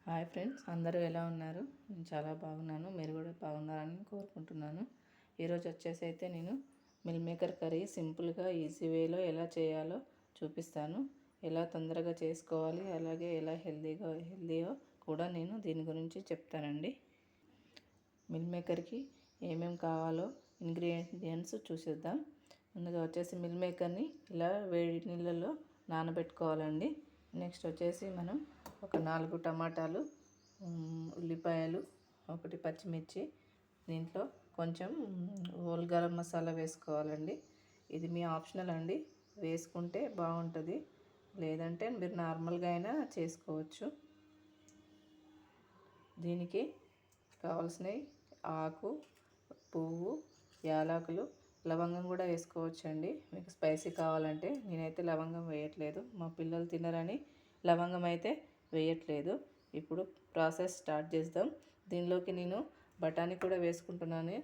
Hi friends, అందరూ ఎలా ఉన్నారు? నేను చాలా బాగున్నాను. మీరు కూడా బాగున్నారని కోరుకుంటున్నాను. ఈరోజు అయితే నేను మిల్ మేకర్ కర్రీ సింపుల్గా ఈజీ వేలో ఎలా చేయాలో చూపిస్తాను. ఎలా తొందరగా చేసుకోవాలి, అలాగే ఎలా హెల్దీయో కూడా నేను దీని గురించి చెప్తానండి. మిల్ మేకర్కి ఏమేమి కావాలో ఇంగ్రీడియంట్స్ చూసేద్దాం. ముందుగా మిల్ మేకర్ని ఇలా వేడి నీళ్ళలో నానబెట్టుకోవాలండి. నెక్స్ట్ మనం ఒక 4 టమాటాలు, ఉల్లిపాయలు, 1 పచ్చిమిర్చి, దీంట్లో కొంచెం హోల్ గరం మసాలా వేసుకోవాలండి. ఇది మీ ఆప్షనల్ అండి, వేసుకుంటే బాగుంటుంది, లేదంటే మీరు నార్మల్గా అయినా చేసుకోవచ్చు. దీనికి కావాల్సినవి ఆకు, పువ్వు, యాలకులు, లవంగం కూడా వేసుకోవచ్చండి. మీకు స్పైసీ కావాలంటే. నేనైతే లవంగం వేయట్లేదు, మా పిల్లలు తినరని లవంగం అయితే వేయట్లేదు. ఇప్పుడు ప్రాసెస్ స్టార్ట్ చేద్దాం. దీనిలోకి నేను బఠానీ కూడా వేసుకుంటున్నాను.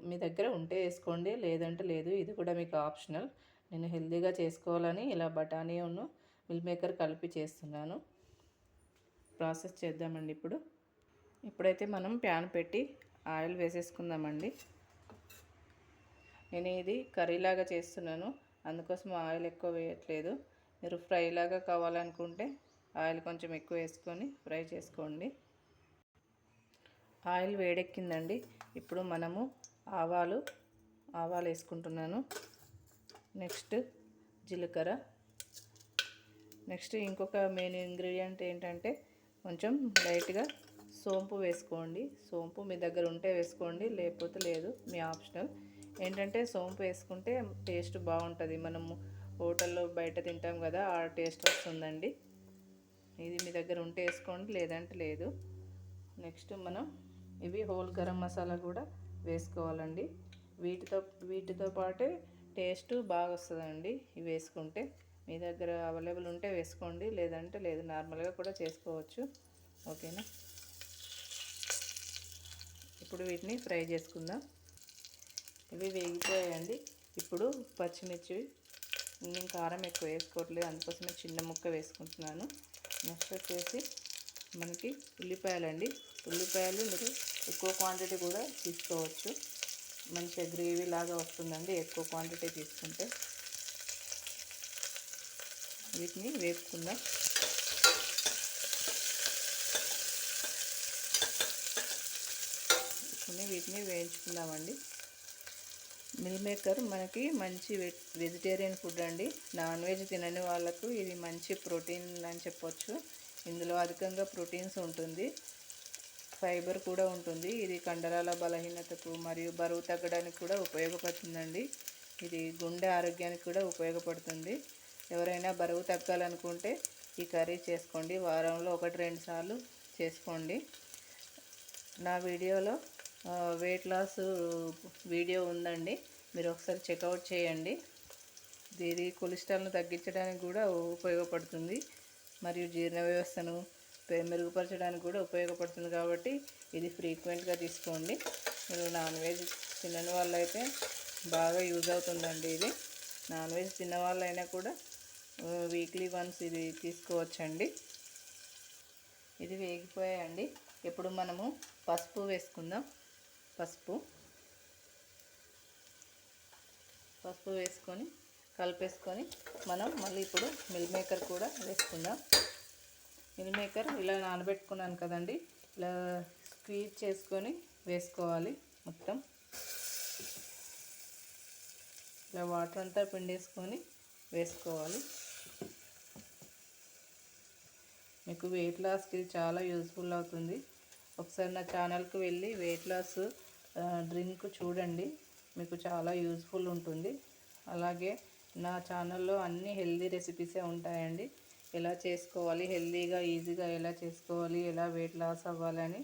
మీ దగ్గర ఉంటే వేసుకోండి, లేదంటే లేదు. ఇది కూడా మీకు ఆప్షనల్. నేను హెల్తీగా చేసుకోవాలని ఇలా బఠానీను మిల్ మేకర్ కలిపి చేస్తున్నాను. ప్రాసెస్ చేద్దామండి. ఇప్పుడైతే మనం ప్యాన్ పెట్టి ఆయిల్ వేసేసుకుందామండి. నేను ఇది కర్రీలాగా చేస్తున్నాను, అందుకోసం ఆయిల్ ఎక్కువ వేయట్లేదు. మీరు ఫ్రైలాగా కావాలనుకుంటే ఆయిల్ కొంచెం ఎక్కువ వేసుకొని ఫ్రై చేసుకోండి. ఆయిల్ వేడెక్కిందండి. ఇప్పుడు మనము ఆవాలు వేసుకుంటున్నాను. నెక్స్ట్ జీలకర్ర. నెక్స్ట్ ఇంకొక మెయిన్ ఇంగ్రీడియంట్ ఏంటంటే కొంచెం లైట్గా సోంపు వేసుకోండి. సోంపు మీ దగ్గర ఉంటే వేసుకోండి, లేకపోతే లేదు, మీ ఆప్షనల్. ఏంటంటే సోంపు వేసుకుంటే టేస్ట్ బాగుంటుంది. మనము హోటల్లో బయట తింటాం కదా, ఆ టేస్ట్ వస్తుందండి. ఇది మీ దగ్గర ఉంటే వేసుకోండి, లేదంటే లేదు. నెక్స్ట్ మనం ఇవి హోల్ గరం మసాలా కూడా వేసుకోవాలండి. వీటితో పాటే టేస్ట్ బాగా వస్తుందండి ఇవి వేసుకుంటే. మీ దగ్గర అవైలబుల్ ఉంటే వేసుకోండి, లేదంటే లేదు, నార్మల్గా కూడా చేసుకోవచ్చు. ఓకేనా? ఇప్పుడు వీటిని ఫ్రై చేసుకుందాం. ఇవి వేగిపోయాయండి. ఇప్పుడు పచ్చిమిర్చి, నేను కారం ఎక్కువ వేసుకోవట్లేదు, అందుకోసమే చిన్న ముక్క వేసుకుంటున్నాను. నెక్స్ట్ మనకి ఉల్లిపాయలండి. ఉల్లిపాయలు మీరు ఎక్కువ క్వాంటిటీ కూడా తీసుకోవచ్చు, మంచిగా గ్రేవీ లాగా వస్తుందండి ఎక్కువ క్వాంటిటీ తీసుకుంటే. వీటిని వేపుకుందాం. వీటిని వేయించుకుందామండి. మిల్ మేకర్ మనకి మంచి వెజిటేరియన్ ఫుడ్ అండి. నాన్ వెజ్ తినని వాళ్ళకు ఇది మంచి ప్రోటీన్ అని చెప్పొచ్చు. ఇందులో అధికంగా ప్రోటీన్స్ ఉంటుంది, ఫైబర్ కూడా ఉంటుంది. ఇది కండరాల బలహీనతకు మరియు బరువు తగ్గడానికి కూడా ఉపయోగపడుతుందండి. ఇది గుండె ఆరోగ్యానికి కూడా ఉపయోగపడుతుంది. ఎవరైనా బరువు తగ్గాలనుకుంటే ఈ కర్రీ చేసుకోండి. వారంలో 1-2 సార్లు చేసుకోండి. నా వీడియోలో వెయిట్ లాస్ వీడియో ఉందండి, మీరు ఒకసారి చెక్అవుట్ చేయండి. ఇది కొలెస్ట్రాల్ను తగ్గించడానికి కూడా ఉపయోగపడుతుంది, మరియు జీర్ణ వ్యవస్థను మెరుగుపరచడానికి కూడా ఉపయోగపడుతుంది. కాబట్టి ఇది ఫ్రీక్వెంట్గా తీసుకోండి. మీరు నాన్ వెజ్ తినని వాళ్ళైతే బాగా యూజ్ అవుతుందండి. ఇది నాన్ వెజ్ తిన్న వాళ్ళైనా కూడా వీక్లీ వన్స్ ఇది తీసుకోవచ్చండి. ఇది వేగిపోయాయండి. ఇప్పుడు మనము పసుపు వేసుకుందాం. పసుపు వేసుకొని కలిపేసుకొని మనం మళ్ళీ ఇప్పుడు మిల్ మేకర్ కూడా వేసుకుందాం. మిల్ మేకర్ ఇలా నానబెట్టుకున్నాను కదండి, ఇలా స్క్వీజ్ చేసుకొని వేసుకోవాలి. మొత్తం ఇలా వాటర్ అంతా పిండేసుకొని వేసుకోవాలి. మీకు వెయిట్ లాస్కి చాలా యూజ్ఫుల్ అవుతుంది. ఒకసారి నా ఛానల్కి వెళ్ళి వెయిట్ లాస్ డ్రింక్ చూడండి, మీకు చాలా యూజ్ఫుల్ ఉంటుంది. అలాగే నా ఛానల్లో అన్ని హెల్దీ రెసిపీసే ఉంటాయండి. ఎలా చేసుకోవాలి, హెల్దీగా ఈజీగా ఎలా చేసుకోవాలి, ఎలా వెయిట్ లాస్ అవ్వాలని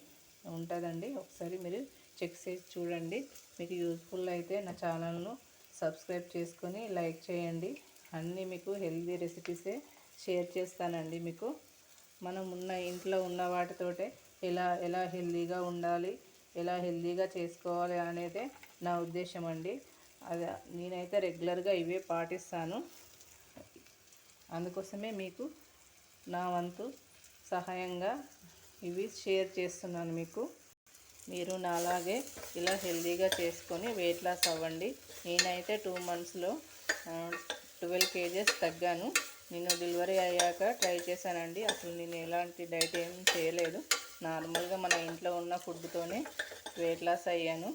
ఉంటుందండి. ఒకసారి మీరు చెక్ చేసి చూడండి. మీకు యూజ్ఫుల్ అయితే నా ఛానల్ను సబ్స్క్రైబ్ చేసుకొని లైక్ చేయండి. అన్నీ మీకు హెల్దీ రెసిపీసే షేర్ చేస్తానండి. మీకు మనం ఇంట్లో ఉన్న వాటితోటే ఎలా హెల్దీగా ఉండాలి, ఎలా హెల్దీగా చేసుకోవాలి అనేది నా ఉద్దేశం అండి. అది నేనైతే రెగ్యులర్గా ఇవే పాటిస్తాను. అందుకోసమే మీకు నా వంతు సహాయంగా ఇవి షేర్ చేస్తున్నాను మీకు. మీరు నాలాగే ఇలా హెల్తీగా చేసుకొని వెయిట్ లాస్ అవ్వండి. నేనైతే 2 మంత్స్లో 12 kgs తగ్గాను. నేను డెలివరీ అయ్యాక ట్రై చేశానండి. అసలు నేను ఎలాంటి డైట్ ఏం చేయలేదు, నార్మల్గా మన ఇంట్లో ఉన్న ఫుడ్తోనే వెయిట్ లాస్ అయ్యాను.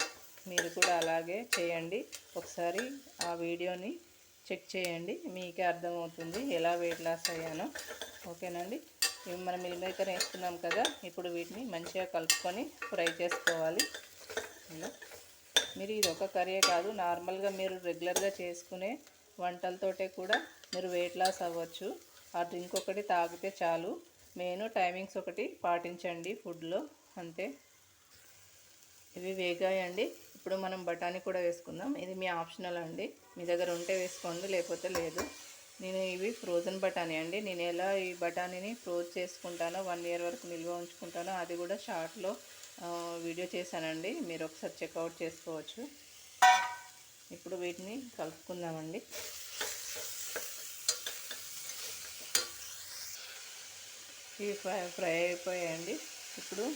మీరు కూడా అలాగే చేయండి. ఒకసారి ఆ వీడియోని చెక్ చేయండి, మీకే అర్థమవుతుంది ఎలా వెయిట్ లాస్ అయ్యానో. ఓకేనండి. ఇవి మనం మిల్ మేకర్ వేసుకున్నాం కదా, ఇప్పుడు వీటిని మంచిగా కలుపుకొని ఫ్రై చేసుకోవాలి. ఇలా మీరు ఇది ఒక కర్రీ కాదు, నార్మల్గా మీరు రెగ్యులర్గా చేసుకునే వంటలతోటే కూడా మీరు వెయిట్ లాస్ అవ్వచ్చు. ఆ డ్రింక్ ఒకటి తాగితే చాలు. మెయిన్ టైమింగ్స్ ఒకటి పాటించండి ఫుడ్లో, అంతే. ఇవి వేగాయండి. ఇప్పుడు మనం బఠానీ కూడా వేసుకుందాం. ఇది మీ ఆప్షనల్ అండి, మీ దగ్గర ఉంటే వేసుకోండి, లేకపోతే లేదు. నేను ఇవి ఫ్రోజన్ బఠానీ అండి. నేను ఎలా ఈ బఠానీని ఫ్రోజ్ చేసుకుంటానో 1 year వరకు నిల్వ ఉంచుకుంటానో అది కూడా షార్ట్లో వీడియో చేశానండి, మీరు ఒకసారి చెక్అవుట్ చేసుకోవచ్చు. ఇప్పుడు వీటిని కలుపుకుందామండి. ఇవి ఫ్రై అయిపోయాయండి. ఇప్పుడు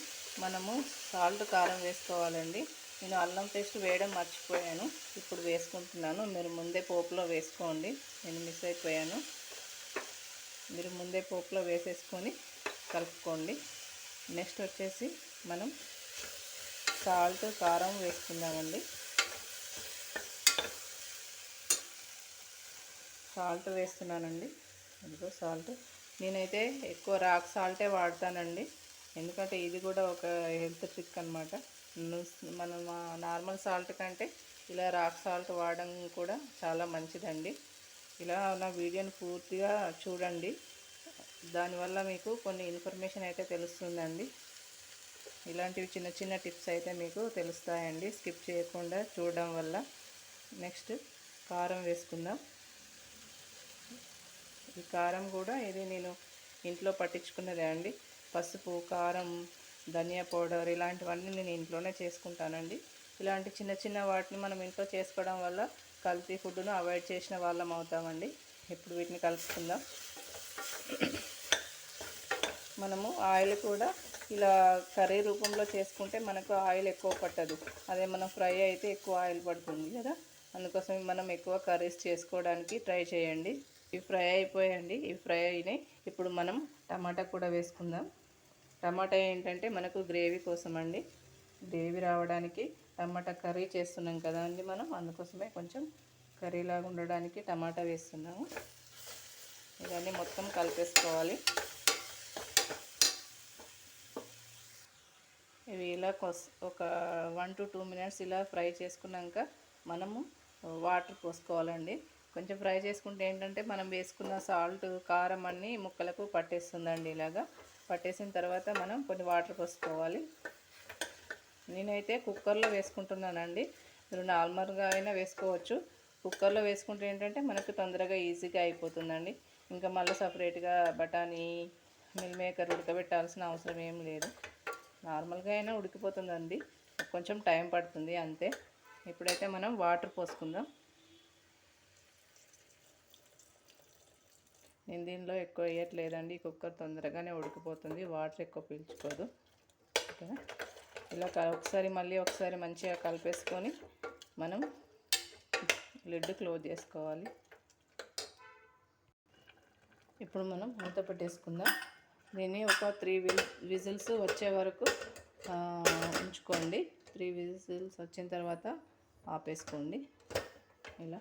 మనము సాల్ట్, కారం వేసుకోవాలండి. నేను అల్లం పేస్ట్ వేయడం మర్చిపోయాను, ఇప్పుడు వేసుకుంటున్నాను. మీరు ముందే పోపులో వేసుకోండి, నేను మిస్ అయిపోయాను. మీరు ముందే పోపులో వేసేసుకొని కలుపుకోండి. నెక్స్ట్ వచ్చేసి మనం సాల్ట్, కారం వేసుకుందామండి. సాల్ట్ వేస్తున్నానండి. ఇదిగో సాల్ట్. నేనైతే ఎక్కువ రాక్ సాల్టే వాడతానండి, ఎందుకంటే ఇది కూడా ఒక హెల్త్ ట్రిక్ అనమాట. మనం నార్మల్ సాల్ట్ కంటే ఇలా రాక్ సాల్ట్ వాడడం కూడా చాలా మంచిదండి. ఇలా నా వీడియోని పూర్తిగా చూడండి, దానివల్ల మీకు కొన్ని ఇన్ఫర్మేషన్ అయితే తెలుస్తుందండి. ఇలాంటివి చిన్న చిన్న టిప్స్ అయితే మీకు తెలుస్తాయండి స్కిప్ చేయకుండా చూడడం వల్ల. నెక్స్ట్ కారం వేసుకుందాం. ఈ కారం కూడా ఇది నేను ఇంట్లో పట్టించుకున్నదే అండి. పసుపు, కారం, ధనియా పౌడర్ ఇలాంటివన్నీ నేను ఇంట్లోనే చేసుకుంటానండి. ఇలాంటి చిన్న చిన్న వాటిని మనం ఇంట్లో చేసుకోవడం వల్ల కల్తీ ఫుడ్ను అవాయిడ్ చేసిన వాళ్ళం అవుతామండి. ఇప్పుడు వీటిని కలుపుకుందాం. మనము ఆయిల్ కూడా ఇలా కర్రీ రూపంలో చేసుకుంటే మనకు ఆయిల్ ఎక్కువ పట్టదు. అదే మనం ఫ్రై అయితే ఎక్కువ ఆయిల్ పడుతుంది కదా, అందుకోసం మనం ఎక్కువ కర్రీస్ చేసుకోవడానికి ట్రై చేయండి. ఇవి ఫ్రై అయిపోయాయండి, ఇవి ఫ్రై అయినాయి. ఇప్పుడు మనం టమాటా కూడా వేసుకుందాం. టమాటా ఏంటంటే మనకు గ్రేవీ కోసం అండి, గ్రేవీ రావడానికి. టమాటా కర్రీ చేస్తున్నాం కదా అండి మనం, అందుకోసమే కొంచెం కర్రీలాగా ఉండడానికి టమాటా వేస్తున్నాము. ఇవన్నీ మొత్తం కలిపేసుకోవాలి. ఇవి ఇలా ఒక 1 to 2 minutes ఇలా ఫ్రై చేసుకున్నాక మనము వాటర్ పోసుకోవాలండి. కొంచెం ఫ్రై చేసుకుంటే ఏంటంటే మనం వేసుకున్న సాల్ట్, కారం అన్నీ ముక్కలకు పట్టేస్తుందండి. ఇలాగా పట్టేసిన తర్వాత మనం కొన్ని వాటర్ పోసుకోవాలి. నేనైతే కుక్కర్లో వేసుకుంటున్నానండి, మీరు నార్మల్గా అయినా వేసుకోవచ్చు. కుక్కర్లో వేసుకుంటే ఏంటంటే మనకు తొందరగా ఈజీగా అయిపోతుందండి. ఇంకా మళ్ళీ సపరేట్గా బఠానీ, మిల్ మేకర్ ఉడకబెట్టాల్సిన అవసరం ఏం లేదు, నార్మల్గా అయినా ఉడికిపోతుందండి, కొంచెం టైం పడుతుంది అంతే. ఇప్పుడైతే మనం వాటర్ పోసుకుందాం. నేను దీనిలో ఎక్కువ వేయట్లేదండి, కుక్కర్ తొందరగానే ఉడికిపోతుంది, వాటర్ ఎక్కువ పీల్చుకోదు. ఓకేనా. ఇలా ఒకసారి మంచిగా కలిపేసుకొని మనం లిడ్ క్లోజ్ చేసుకోవాలి. ఇప్పుడు మనం మూత పెట్టేసుకుందాం. దీన్ని ఒక 3 విజిల్స్ వచ్చే వరకు ఉంచుకోండి. 3 విజిల్స్ వచ్చిన తర్వాత ఆపేసుకోండి. ఇలా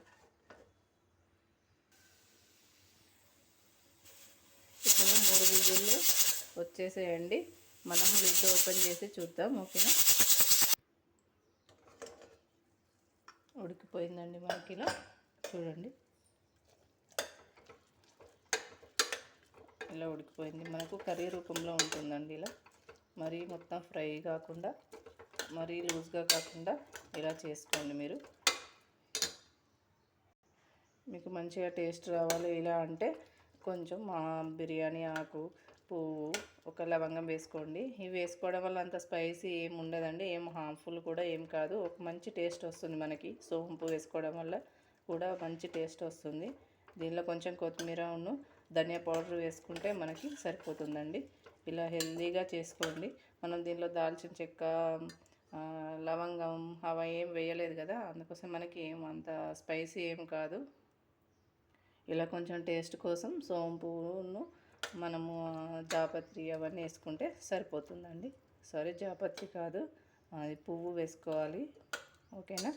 ఇప్పుడు 3 విజిల్లు వచ్చేసేయండి. మనం లిడ్ ఓపెన్ చేసి చూద్దాం. ఓకేనా. ఉడికిపోయిందండి మనకి, ఇలా చూడండి. ఇలా ఉడికిపోయింది, మనకు కర్రీ రూపంలో ఉంటుందండి. ఇలా మరీ మొత్తం ఫ్రై కాకుండా, మరీ లూజ్గా కాకుండా ఇలా చేసుకోండి మీరు. మీకు మంచిగా టేస్ట్ రావాలి ఇలా అంటే కొంచెం బిర్యానీ ఆకు, పువ్వు, ఒక లవంగం వేసుకోండి. ఇవి వేసుకోవడం వల్ల అంత స్పైసీ ఏమి ఉండదండి, ఏం హార్మ్ఫుల్ కూడా ఏం కాదు, ఒక మంచి టేస్ట్ వస్తుంది మనకి. సోంపు వేసుకోవడం వల్ల కూడా మంచి టేస్ట్ వస్తుంది. దీనిలో కొంచెం కొత్తిమీర, ధనియా పౌడర్ వేసుకుంటే మనకి సరిపోతుందండి. ఇలా హెల్తీగా చేసుకోండి. మనం దీనిలో దాల్చిన చెక్క, లవంగం అవి ఏం వేయలేదు కదా, అందుకోసం మనకి ఏం అంత స్పైసీ ఏం కాదు. ఇలా కొంచెం టేస్ట్ కోసం సోంపును మనము జాపత్రి అవన్నీ వేసుకుంటే సరిపోతుందండి. సారీ, జాపత్రి కాదు, అది పువ్వు వేసుకోవాలి. ఓకేనా?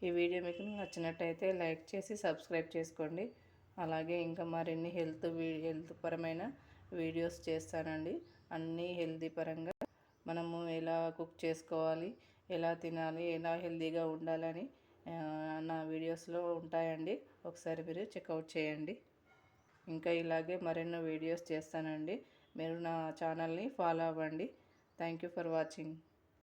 ఈ వీడియో మీకు నచ్చినట్టయితే లైక్ చేసి సబ్స్క్రైబ్ చేసుకోండి. అలాగే ఇంకా మరిన్ని హెల్త్ పరమైన వీడియోస్ చేస్తానండి. అన్నీ హెల్తీ పరంగా మనము ఎలా కుక్ చేసుకోవాలి, ఎలా తినాలి, ఎలా హెల్తీగా ఉండాలని నా వీడియోస్లో ఉంటాయండి. ఒకసారి మీరు చెక్అవుట్ చేయండి. ఇంకా ఇలాగే మరెన్నో వీడియోస్ చేస్తానండి. మీరు నా ఛానల్ని ఫాలో అవ్వండి. Thank you for watching.